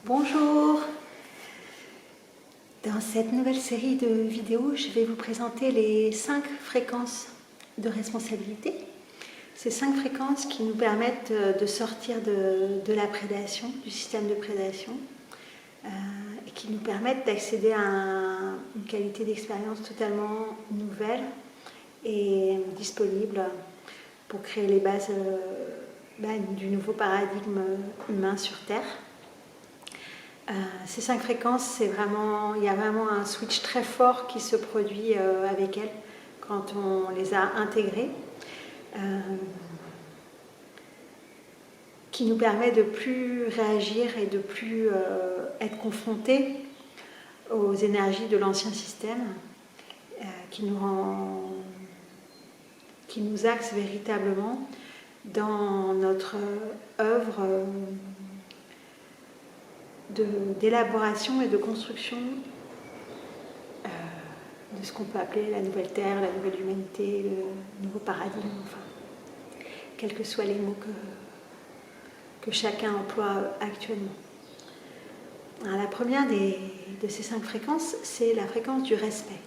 Bonjour! Dans cette nouvelle série de vidéos, je vais vous présenter les 5 fréquences de responsabilité. Ces 5 fréquences qui nous permettent de sortir de la prédation, du système de prédation, et qui nous permettent d'accéder à une qualité d'expérience totalement nouvelle et disponible pour créer les bases du nouveau paradigme humain sur Terre. Ces 5 fréquences, il y a vraiment un switch très fort qui se produit avec elles quand on les a intégrées, qui nous permet de plus réagir et de plus être confrontés aux énergies de l'ancien système, qui nous axe véritablement dans notre œuvre d'élaboration et de construction de ce qu'on peut appeler la nouvelle Terre, la nouvelle humanité, le nouveau paradigme, enfin, quels que soient les mots que chacun emploie actuellement. Alors, la première de ces 5 fréquences, c'est la fréquence du respect.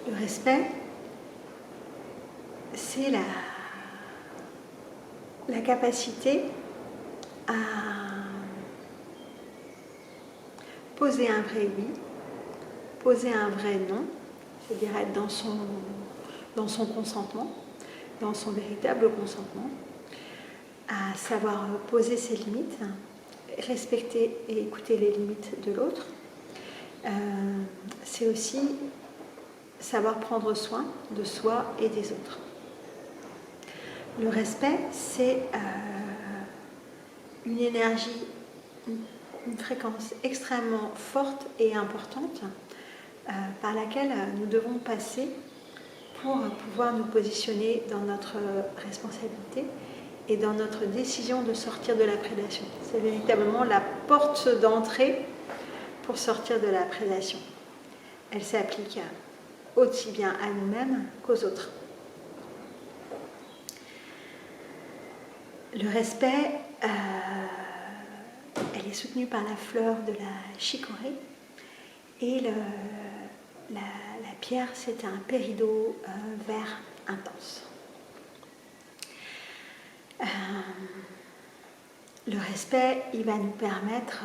Le respect, c'est la capacité à poser un vrai oui, poser un vrai non, c'est-à-dire être dans son consentement, dans son véritable consentement, à savoir poser ses limites, respecter et écouter les limites de l'autre. C'est aussi savoir prendre soin de soi et des autres. Le respect, c'est une énergie, une fréquence extrêmement forte et importante par laquelle nous devons passer pour pouvoir nous positionner dans notre responsabilité et dans notre décision de sortir de la prédation. C'est véritablement la porte d'entrée pour sortir de la prédation. Elle s'applique aussi bien à nous-mêmes qu'aux autres. Le respect, elle est soutenue par la fleur de la chicorée et la pierre, c'est un péridot vert intense. Le respect, il va nous permettre,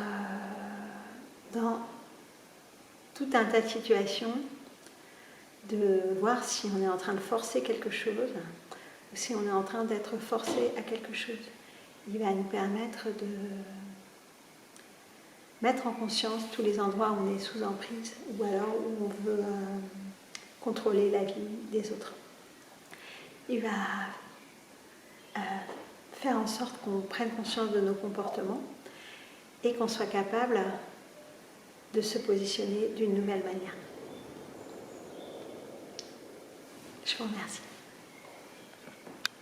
dans tout un tas de situations, de voir si on est en train de forcer quelque chose ou si on est en train d'être forcé à quelque chose. Il va nous permettre de mettre en conscience tous les endroits où on est sous emprise ou alors où on veut contrôler la vie des autres. Il va faire en sorte qu'on prenne conscience de nos comportements et qu'on soit capable de se positionner d'une nouvelle manière. Je vous remercie.